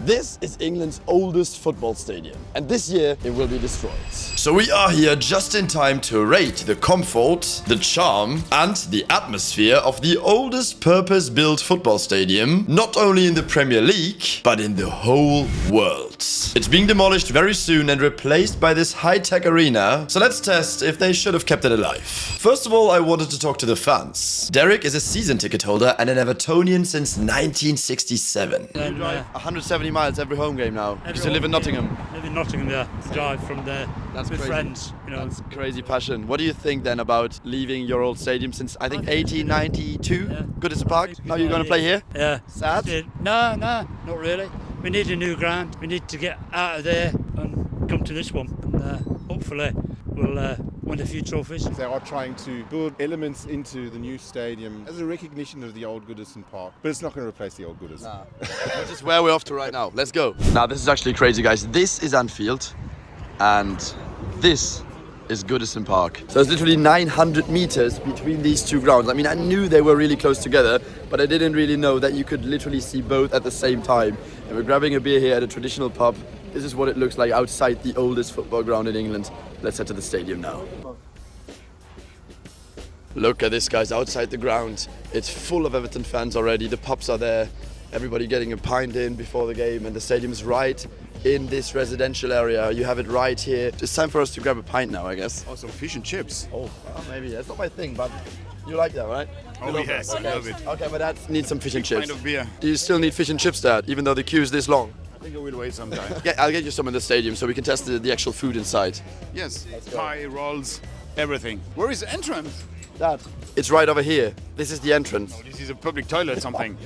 This is England's oldest football stadium, and this year it will be destroyed. So we are here just in time to rate the comfort, the charm, and the atmosphere of the oldest purpose-built football stadium, not only in the Premier League, but in the whole world. It's being demolished very soon and replaced by this high-tech arena, so let's test if they should have kept it alive. First of all, I wanted to talk to the fans. Derek is a season ticket holder and an Evertonian since 1967. You drive 170 miles every home game now. You still live in Nottingham? Live in Nottingham, yeah. Drive from there with crazy. friends. You know. That's crazy passion. What do you think then about leaving your old stadium since, I think, 1892? Yeah. Goodison Park? Now you're going to play here? Yeah. Sad? No, not really. We need a new ground. We need to get out of there and come to this one. And hopefully we'll win a few trophies. They are trying to build elements into the new stadium as a recognition of the old Goodison Park, but it's not going to replace the old Goodison. Nah. Which is where we're off to right now. Let's go. Now this is actually crazy, guys. This is Anfield and this is Goodison Park. So it's literally 900 meters between these two grounds. I mean, I knew they were really close together, but I didn't really know that you could literally see both at the same time. And we're grabbing a beer here at a traditional pub. This is what it looks like outside the oldest football ground in England. Let's head to the stadium now. Look at this, guys, outside the ground. It's full of Everton fans already. The pubs are there. Everybody getting a pint in before the game, and the stadium's right in this residential area. You have it right here. It's time for us to grab a pint now, I guess. Oh, some fish and chips. Oh, well, maybe. That's not my thing, but you like that, right? Oh, yes, I love it. Okay, but that needs some fish and chips. Kind of beer. Do you still need fish and chips, Dad, even though the queue is this long? I think I will wait some time. Yeah, I'll get you some in the stadium so we can test the actual food inside. Yes, pie, rolls, everything. Where is the entrance? Dad, it's right over here. This is the entrance. Oh, this is a public toilet or something.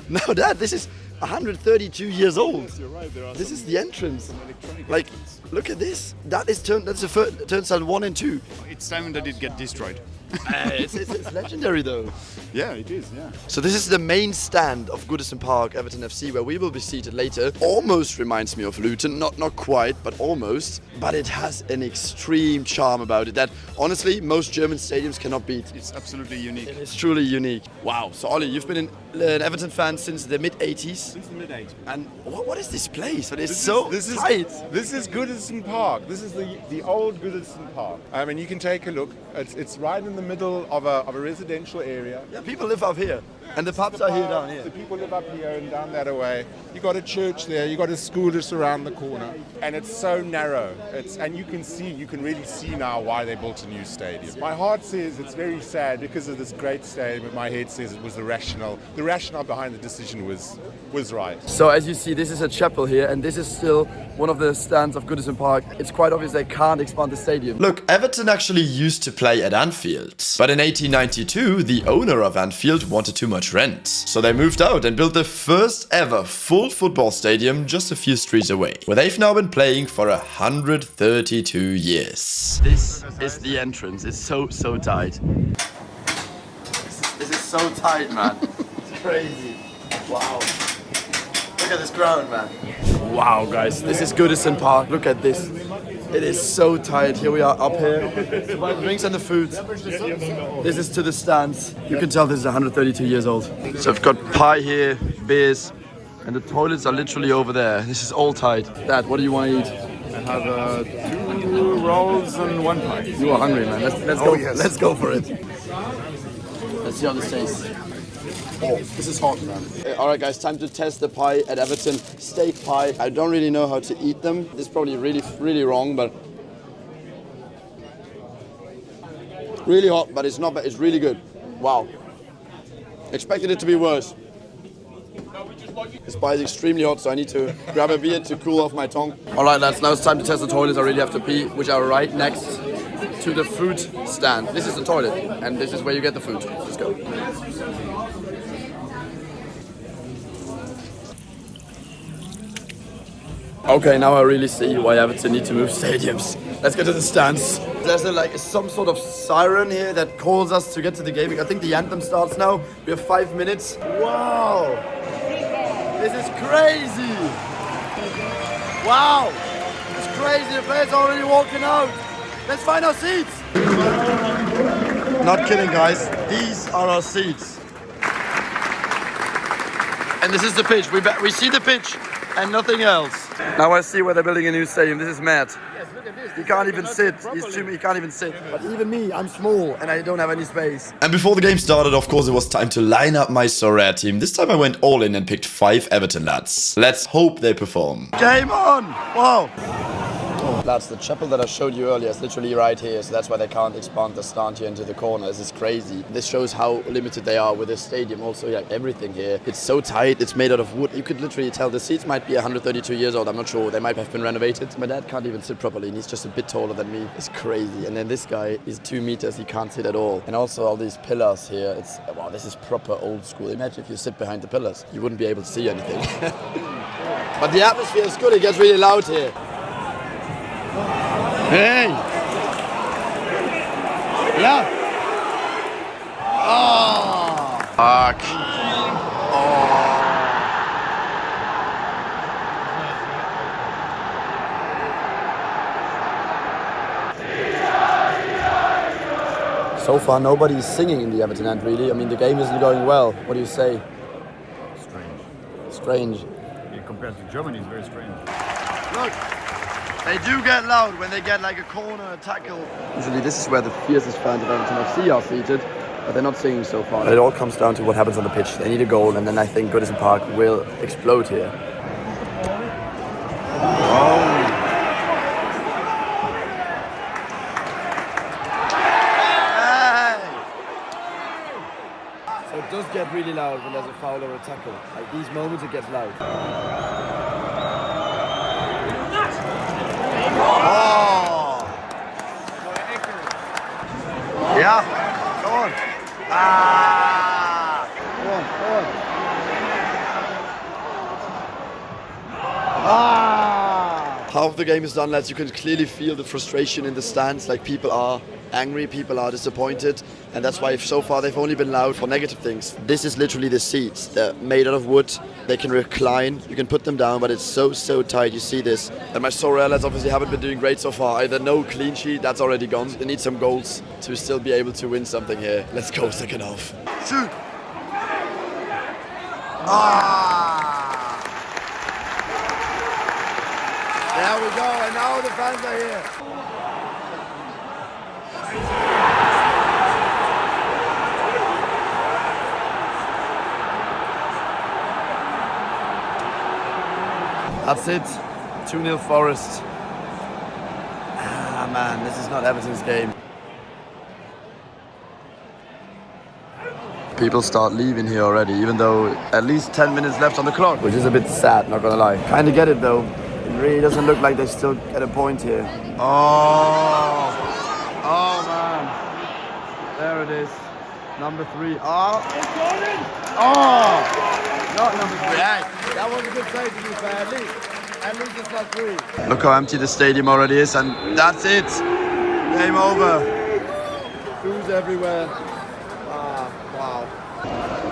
No, Dad, this is 132 years old. Yes, you're right. There are This is the entrance. electronic Like, entrance. look at this. That's the turnstile 1 and 2. It's time that it get destroyed. It's legendary though. Yeah, it is, yeah. So this is the main stand of Goodison Park, Everton FC, where we will be seated later. Almost reminds me of Luton, not quite, but almost. But it has an extreme charm about it that, honestly, most German stadiums cannot beat. It's absolutely unique. It's truly unique. Wow. So Ollie, you've been an Everton fan since the mid-80s. Since the mid-80s. And what is this place? It's so tight. This is Goodison Park. This is the old Goodison Park. I mean, you can take a look. It's right in the middle of a residential area. Yeah, people live up here. And the pubs are here down here. The people live up here and down that way. You got a church there. You got a school just around the corner, and it's so narrow. And you can really see now why they built a new stadium. My heart says it's very sad because of this great stadium, but my head says it was the rationale. The rationale behind the decision was right. So as you see, this is a chapel here, and this is still one of the stands of Goodison Park. It's quite obvious they can't expand the stadium. Look, Everton actually used to play at Anfield, but in 1892, the owner of Anfield wanted too much rent. So they moved out and built the first ever full football stadium just a few streets away, where they've now been playing for 132 years. This is the entrance. It's so tight. This is so tight, man. It's crazy. Wow. Look at this ground, man. Wow, guys. This is Goodison Park. Look at this. It is so tight. Here we are up here. To buy the drinks and the food. This is to the stands. You can tell this is 132 years old. So I've got pie here, beers, and the toilets are literally over there. This is all tight. Dad, what do you want to eat? I have 2 rolls and 1 pie. You are hungry, man. Let's go. Yes. Let's go for it. Let's see how this tastes. Oh, this is hot, man. Alright guys, time to test the pie at Everton. Steak pie. I don't really know how to eat them. This is probably really wrong, but really hot, but it's not bad. It's really good. Wow. Expected it to be worse. This pie is extremely hot, so I need to grab a beer to cool off my tongue. Alright lads, now it's time to test the toilets. I really have to pee, which are right next to the food stand. This is the toilet, and this is where you get the food. Let's go. Okay, now I really see why Everton need to move stadiums. Let's get to the stands. There's some sort of siren here that calls us to get to the game. I think the anthem starts now. We have 5 minutes. Wow! This is crazy! Wow! It's crazy, the players are already walking out. Let's find our seats! Not kidding, guys. These are our seats. And this is the pitch. We see the pitch and nothing else. Now I see where they're building a new stadium. This is mad. Yes, look at this. He can't even sit. He can't even sit. But even me, I'm small and I don't have any space. And before the game started, of course, it was time to line up my Sorare team. This time I went all in and picked 5 Everton lads. Let's hope they perform. Game on! Wow! Lads, the chapel that I showed you earlier is literally right here, so that's why they can't expand the stand here into the corner. This is crazy. This shows how limited they are with this stadium. Also, like everything here, it's so tight. It's made out of wood. You could literally tell the seats might be 132 years old. I'm not sure. They might have been renovated. My dad can't even sit properly, and he's just a bit taller than me. It's crazy. And then this guy is 2 meters. He can't sit at all. And also all these pillars here. It's wow. This is proper old school. Imagine if you sit behind the pillars, you wouldn't be able to see anything. But the atmosphere is good. It gets really loud here. Hey! Yeah! Oh! Fuck! Oh! So far, nobody's singing in the Everton end, really. I mean, the game isn't going well. What do you say? Strange. Strange. Yeah, compared to Germany, it's very strange. Look! They do get loud when they get like a corner, a tackle. Usually this is where the fiercest fans of Everton FC are seated, but they're not singing so far. But it all comes down to what happens on the pitch. They need a goal, and then I think Goodison Park will explode here. Oh. Hey. So it does get really loud when there's a foul or a tackle. Like these moments it gets loud. Oh! Yeah, go on. Ah! Go on, go on. Ah! Half the game is done, lads. You can clearly feel the frustration in the stands. Like people are angry, people are disappointed, and that's why so far they've only been loud for negative things. This is literally the seats. They're made out of wood. They can recline. You can put them down, but it's so tight. You see this. And my Sorare lads obviously haven't been doing great so far. Either no clean sheet, that's already gone. They need some goals to still be able to win something here. Let's go second half. Shoot! Ah! There we go, and now the fans are here. That's it. 2-0 Forest. Ah man, this is not Everton's game. People start leaving here already, even though at least 10 minutes left on the clock, which is a bit sad, not gonna lie. Kinda get it though. It really doesn't look like they still get a point here. Oh! Oh man. There it is. Number 3. Oh! Oh! Not number 3. Hey, that was a good save to be fair, at least it's not 3. Look how empty the stadium already is, and that's it. Game over. Food everywhere. Wow.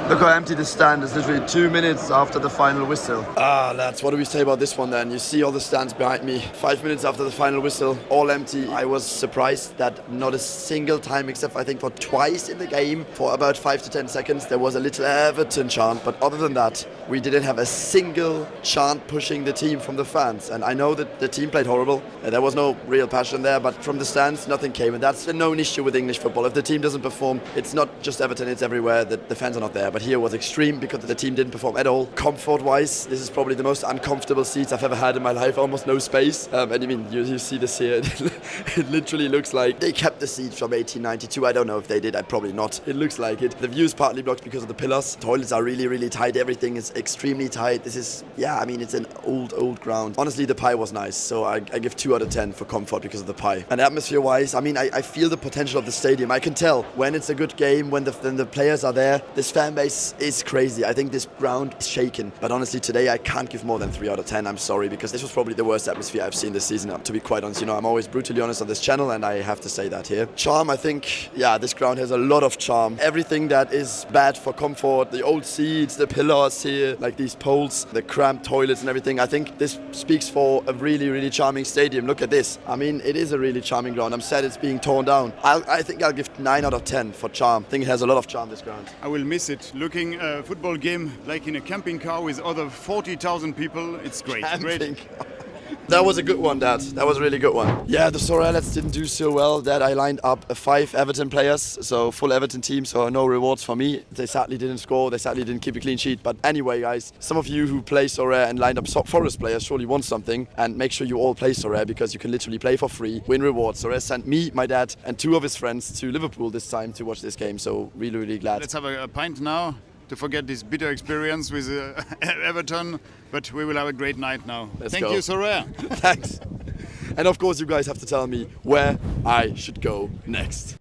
Look how empty the stand is, literally 2 minutes after the final whistle. Ah, lads, what do we say about this one then? You see all the stands behind me. 5 minutes after the final whistle, all empty. I was surprised that not a single time, except I think for twice in the game, for about 5 to 10 seconds, there was a little Everton chant. But other than that, we didn't have a single chant pushing the team from the fans. And I know that the team played horrible. There was no real passion there, but from the stands, nothing came. And that's a known issue with English football. If the team doesn't perform, it's not just Everton, it's everywhere. The fans are not there. But here was extreme because the team didn't perform at all. Comfort-wise, this is probably the most uncomfortable seats I've ever had in my life. Almost no space. And I mean, you see this here. It literally looks like they kept the seats from 1892. I don't know if they did. Probably not. It looks like it. The view is partly blocked because of the pillars. Toilets are really tight. Everything is extremely tight. This is, yeah, I mean, it's an old ground. Honestly, the pie was nice. So I give 2 out of 10 for comfort because of the pie. And atmosphere-wise, I mean, I feel the potential of the stadium. I can tell when it's a good game, when the players are there. This fan base is crazy. I think this ground is shaken. But honestly, today I can't give more than 3 out of 10. I'm sorry, because this was probably the worst atmosphere I've seen this season. To be quite honest, you know, I'm always brutally honest on this channel, and I have to say that here. Charm, I think, yeah, this ground has a lot of charm. Everything that is bad for comfort, the old seats, the pillars here, here, like these poles, the cramped toilets and everything. I think this speaks for a really, really charming stadium. Look at this. I mean, it is a really charming ground. I'm sad it's being torn down. I think I'll give 9 out of 10 for charm. I think it has a lot of charm, this ground. I will miss it. Looking a football game like in a camping car with other 40,000 people, it's great. Great. That was a good one, Dad. That was a really good one. Yeah, the Sorellets didn't do so well. Dad, I lined up 5 Everton players, so full Everton team, so no rewards for me. They sadly didn't score. They sadly didn't keep a clean sheet. But anyway, guys, some of you who play Sorare and lined up Forest players surely want something. And make sure you all play Sorare because you can literally play for free, win rewards. Sorare sent me, my dad, and 2 of his friends to Liverpool this time to watch this game. So really, really glad. Let's have a pint now to forget this bitter experience with Everton, but we will have a great night now. Thank you, Sorare. Thanks. And of course, you guys have to tell me where I should go next.